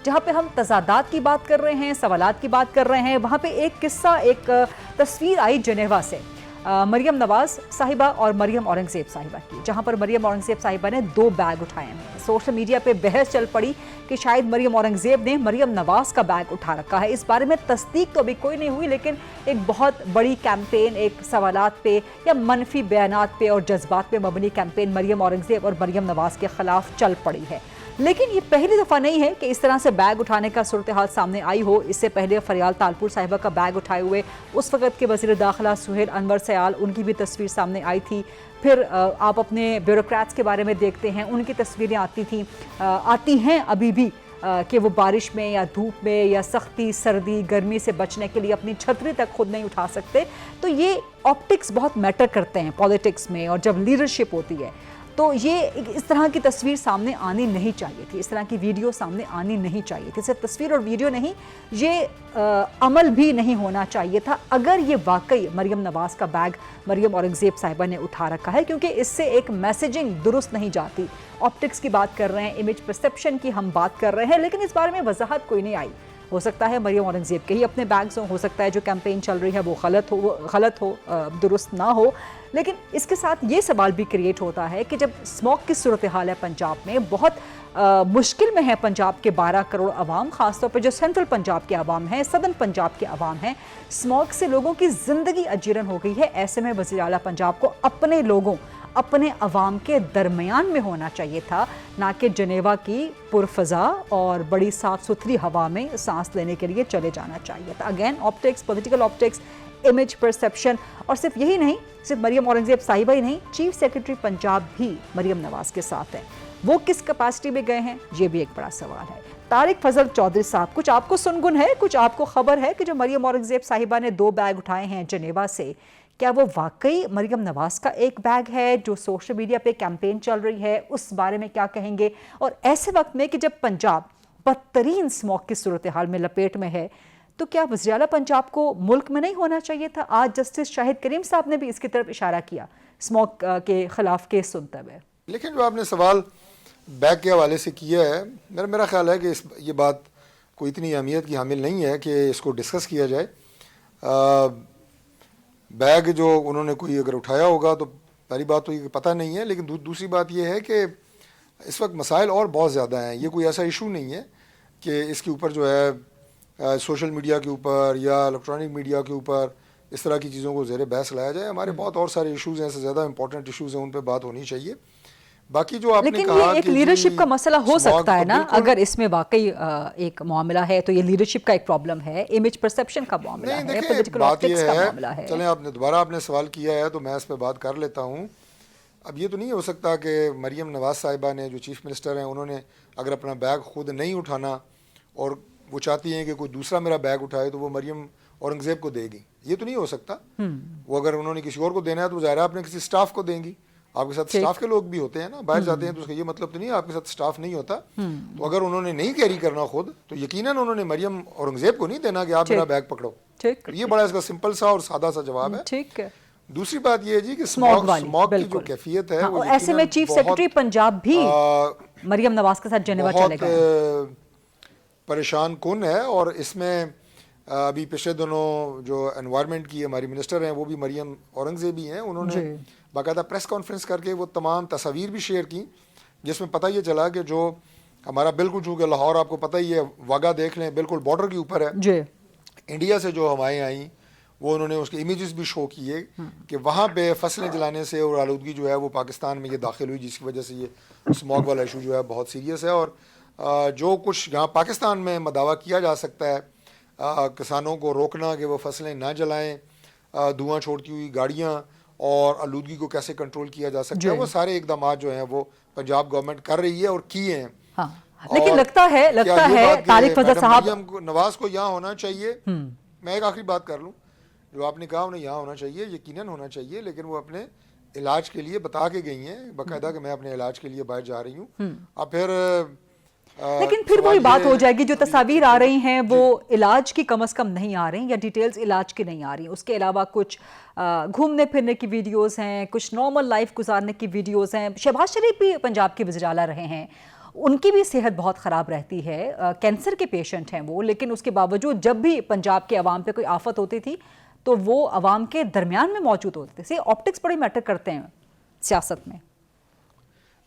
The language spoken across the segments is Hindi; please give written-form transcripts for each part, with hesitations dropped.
जहाँ पे हम तजादात की बात कर रहे हैं, सवालात की बात कर रहे हैं। वहाँ पे एक किस्सा, एक तस्वीर आई जेनेवा से, मरियम नवाज साहिबा और मरियम औरंगजेब साहिबा की, जहां पर मरियम औरंगजेब साहिबा ने 2 बैग उठाए हैं। सोशल मीडिया पे बहस चल पड़ी कि शायद मरियम औरंगजेब ने मरियम नवाज का बैग उठा रखा है। इस बारे में तस्दीक तो अभी कोई नहीं हुई, लेकिन एक बहुत बड़ी कैंपेन, एक सवालात पे या मनफी बयानात पे और जज्बात पे मबनी कैंपेन मरियम औरंगजेब और मरियम नवाज के खिलाफ चल पड़ी है। लेकिन ये पहली दफ़ा नहीं है कि इस तरह से बैग उठाने का सूरत हाल सामने आई हो। इससे पहले फरियाल तालपुर साहिबा का बैग उठाए हुए उस वक़्त के वज़ीर दाखिला सुहेल अनवर सयाल, उनकी भी तस्वीर सामने आई थी। फिर आप अपने ब्यूरोक्रेट्स के बारे में देखते हैं, उनकी तस्वीरें आती हैं अभी भी कि वो बारिश में या धूप में या सख्ती सर्दी गर्मी से बचने के लिए अपनी छतरी तक खुद नहीं उठा सकते। तो ये ऑप्टिक्स बहुत मैटर करते हैं पॉलिटिक्स में, और जब लीडरशिप होती है तो ये इस तरह की तस्वीर सामने आनी नहीं चाहिए थी, इस तरह की वीडियो सामने आनी नहीं चाहिए थी। सिर्फ तस्वीर और वीडियो नहीं, ये अमल भी नहीं होना चाहिए था अगर ये वाकई मरियम नवाज का बैग मरियम औरंगजेब साहिबा ने उठा रखा है, क्योंकि इससे एक मैसेजिंग दुरुस्त नहीं जाती। ऑप्टिक्स की बात कर रहे हैं, इमेज परसेप्शन की हम बात कर रहे हैं, लेकिन इस बारे में वजाहत कोई नहीं आई। हो सकता है मरियम औरंगजेब के ही अपने बैग्स हो सकता है जो कैंपेन चल रही है वो गलत हो, दुरुस्त ना हो। लेकिन इसके साथ ये सवाल भी क्रिएट होता है कि जब स्मॉग की सूरत हाल है पंजाब में, बहुत मुश्किल में है पंजाब के 12 करोड़ आवाम, खासतौर पर जो सेंट्रल पंजाब के आवाम हैं, सदर्न पंजाब के आवाम हैं, स्मॉग से लोगों की ज़िंदगी अजीरन हो गई है। ऐसे में वज़ीर आला पंजाब को अपने लोगों, अपने अवाम के दरमियान में होना चाहिए था, ना कि जनेवा की पुरफज़ा और बड़ी साफ़ सुथरी हवा में सांस लेने के लिए चले जाना चाहिए था। Again optics, political optics, image perception. और सिर्फ यही नहीं, सिर्फ मरियम औरंगजेब साहिबा ही नहीं, चीफ सेक्रेटरी पंजाब भी मरियम नवाज के साथ है। वो किस कैपेसिटी में गए हैं, ये भी एक बड़ा सवाल है। तारिक फजल चौधरी साहब, कुछ आपको सुनगुन है, कुछ आपको खबर है कि जो मरियम औरंगजेब साहिबा ने 2 बैग उठाए हैं जेनेवा से, क्या वो वाकई मरियम नवाज का एक बैग है? जो सोशल मीडिया पे कैंपेन चल रही है उस बारे में क्या कहेंगे? और ऐसे वक्त में कि जब पंजाब बदतरीन स्मॉग की सूरत हाल में लपेट में है, तो क्या वज़ीर आला पंजाब को मुल्क में नहीं होना चाहिए था? आज जस्टिस शाहिद करीम साहब ने भी इसकी तरफ इशारा किया स्मॉग के खिलाफ केस सुनते हुए। लेकिन जो आपने सवाल बैग के हवाले से किया है, मेरा ख्याल है कि ये बात कोई इतनी अहमियत की हामिल नहीं है कि इसको डिस्कस किया जाए। बैग जो उन्होंने कोई अगर उठाया होगा तो पहली बात तो ये पता नहीं है, लेकिन दूसरी बात ये है कि इस वक्त मसाइल और बहुत ज़्यादा हैं। ये कोई ऐसा इशू नहीं है कि इसके ऊपर जो है सोशल मीडिया के ऊपर या इलेक्ट्रॉनिक मीडिया के ऊपर इस तरह की चीज़ों को ज़ेरे बहस लाया जाए। हमारे बहुत और सारे इशूज़ हैं, इससे ज़्यादा इंपॉर्टेंट इशूज़ हैं, उन पर बात होनी चाहिए। बाकी जो आपने लेकिन कहा ये एक लीडरशिप का मसला हो सकता है ना, अगर इसमें वाकई एक मामला है तो ये लीडरशिप का एक प्रॉब्लम है, इमेज परसेप्शन का मामला है, पॉलिटिकल ऑप्टिक्स का मामला है। चलें, आपने दोबारा आपने सवाल किया है तो मैं इस पर बात कर लेता हूँ। अब ये तो नहीं हो सकता कि मरियम नवाज साहिबा ने, जो चीफ मिनिस्टर हैं, उन्होंने अगर अपना बैग खुद नहीं उठाना और वो चाहती हैं कि कोई दूसरा मेरा बैग उठाए तो वो मरियम औरंगजेब को देगी। ये तो नहीं हो सकता। वो अगर उन्होंने किसी और को देना है तो ज़ाहिर है आपने किसी स्टाफ को देंगी। आपके साथ स्टाफ के लोग भी होते हैं ना, बाहर जाते हैं, तो उसका ये मतलब तो नहीं है आपके साथ स्टाफ नहीं होता। तो अगर उन्होंने नहीं कैरी करना खुद, तो यकीनन उन्होंने मरियम औरंगजेब को नहीं देना कि आप मेरा बैग पकड़ो। ये बड़ा इसका सिंपल सा और सादा सा जवाब है। ठीक है। दूसरी बात ये है जी कि स्मॉग की जो कैफियत है, वो ऐसे में चीफ सेक्रेटरी पंजाब भी मरियम नवाज के साथ जेनेवा चले गए, परेशान कुन है। और इसमें अभी पिछले दिनों जो एनवायरनमेंट की हमारी मिनिस्टर हैं वो भी मरियम औरंगजेब ही हैं। उन्होंने बाकायदा प्रेस कॉन्फ्रेंस करके वो तमाम तस्वीर भी शेयर की, जिसमें पता ये चला कि जो हमारा बिल्कुल, चूँकि लाहौर आपको पता ही है, वाघा देख लें, बिल्कुल बॉर्डर के ऊपर है। इंडिया से जो हवाएं आई वो उन्होंने उसके इमेजेस भी शो किए कि वहाँ पे फसलें जलाने से और आलूदगी जो है वो पाकिस्तान में ये दाखिल हुई, जिसकी वजह से ये स्मॉग वाला इशू जो है बहुत सीरियस है। और जो कुछ यहाँ पाकिस्तान में मदावा किया जा सकता है किसानों को रोकना कि वो फसलें ना जलाएं, धुआं छोड़ती हुई गाड़ियाँ, और आलूदगी को कैसे कंट्रोल किया जा सकता है, वो सारे इकदाम जो हैं वो पंजाब गवर्नमेंट कर रही है और किए हैं। हाँ, लेकिन लगता है तारिक फजल साहब, मरियम नवाज को यहाँ होना चाहिए। मैं एक आखिरी बात कर लूँ, जो आपने कहा उन्हें यहाँ होना चाहिए, यकीनन होना चाहिए, लेकिन वो अपने इलाज के लिए बता के गई हैं बाकायदा कि मैं अपने इलाज के लिए बाहर जा रही हूँ। अब लेकिन फिर वही बात हो जाएगी, जो तस्वीर आ रही हैं वो इलाज की कम से कम नहीं आ रही, या डिटेल्स इलाज की नहीं आ रही। उसके अलावा कुछ घूमने फिरने की वीडियोस हैं, कुछ नॉर्मल लाइफ गुजारने की वीडियोस हैं। शहबाज शरीफ भी पंजाब के वज़ीर आला रहे हैं, उनकी भी सेहत बहुत ख़राब रहती है, कैंसर के पेशेंट हैं वो, लेकिन उसके बावजूद जब भी पंजाब के अवाम पे कोई आफत होती थी तो वो अवाम के दरमियान में मौजूद होते थे। ऑप्टिक्स बड़ी मैटर करते हैं सियासत में।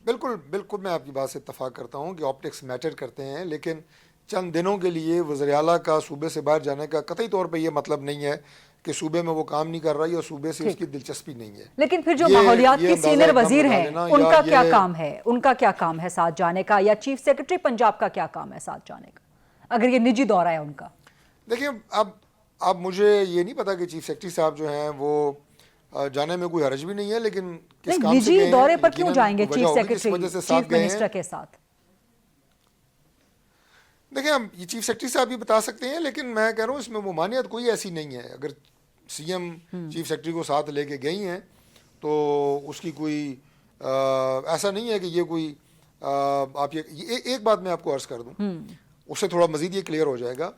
बिल्कुल बिल्कुल, मैं आपकी बात से इत्तफाक करता हूँ कि ऑप्टिक्स मैटर करते हैं, लेकिन चंद दिनों के लिए वज़ीर आला का सूबे से बाहर जाने का कतई तौर पे ये मतलब नहीं है कि सूबे में वो काम नहीं कर रहा या सूबे से उसकी दिलचस्पी नहीं है। लेकिन फिर जो माहौलियात के सीनियर वजीर हैं उनका क्या काम है, साथ जाने का, या चीफ सेक्रेटरी पंजाब का क्या काम है साथ जाने का, अगर ये निजी दौरा है उनका? देखिए, अब मुझे ये नहीं पता कि चीफ सेक्रेटरी साहब जो हैं वो जाने में कोई हर्ज भी नहीं है, लेकिन किस काम से निजी गए हैं, दौरे पर क्यों यकीनन जाएंगे वजह चीफ होगी, सेक्रेटरी, जिस वजह से साथ चीफ गए मिनिस्टर हैं। के साथ? देखिए, हम ये चीफ सेक्रेटरी साहब भी बता सकते हैं, लेकिन मैं कह रहा हूँ इसमें ममानियत कोई ऐसी नहीं है। अगर सीएम चीफ सेक्रेटरी को साथ लेके गई हैं तो उसकी कोई ऐसा नहीं है कि ये कोई आप ये एक बात मैं आपको अर्ज कर दूं, उससे थोड़ा मजीद ये क्लियर हो जाएगा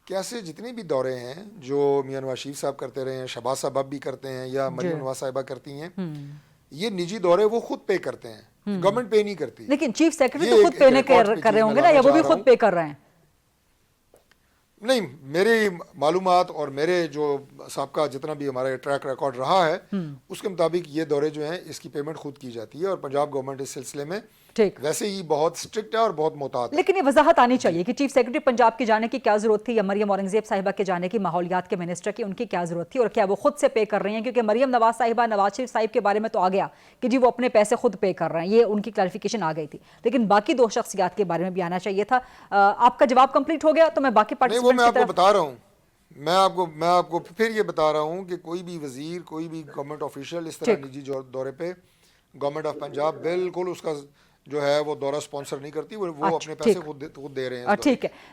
कि ऐसे जितने भी दौरे हैं जो मियां नवाज शरीफ साहब करते रहे हैं, शहबाज साहब भी करते हैं या मरियम नवाज साहिबा करती हैं, ये निजी दौरे वो खुद पे करते हैं, गवर्नमेंट पे नहीं करती। लेकिन चीफ सेक्रेटरी तो खुद पे कर रहे होंगे ना, या वो भी खुद पे कर रहे हैं? नहीं, मेरी मालूमात और मेरे जो सबका जितना भी हमारा ट्रैक रिकॉर्ड रहा है उसके मुताबिक ये दौरे जो हैं इसकी पेमेंट खुद की जाती है, और पंजाब गवर्नमेंट इस सिलसिले में ठीक वैसे ही बहुत स्ट्रिक्ट है और बहुत मोहतात है। लेकिन ये वजाहत आनी चाहिए कि चीफ सेक्रेटरी पंजाब के जाने की क्या जरूरत थी, या मरियम औरंगजेब साहिबा के जाने की, माहौलियात के मिनिस्टर की, उनकी क्या जरूरत थी, और क्या वो खुद से पे कर रही हैं? क्योंकि मरियम नवाज साहिबा, नवाज शरीफ साहिब के बारे में तो आ गया कि जी वो अपने पैसे खुद पे कर रहे हैं, ये उनकी क्लैरिफिकेशन आ गई थी, लेकिन बाकी दो शख्सियात के बारे में भी आना चाहिए था। आपका जवाब कंप्लीट हो गया, तो मैं बाकी वो मैं आपको बता रहा हूँ, मैं आपको फिर ये बता रहा हूँ कि कोई भी वजीर, कोई भी गवर्नमेंट ऑफिशियल इस तरह निजी दौरे पे गवर्नमेंट ऑफ पंजाब बिल्कुल उसका जो है वो दौरा स्पॉन्सर नहीं करती, वो अपने पैसे खुद दे रहे हैं। ठीक है।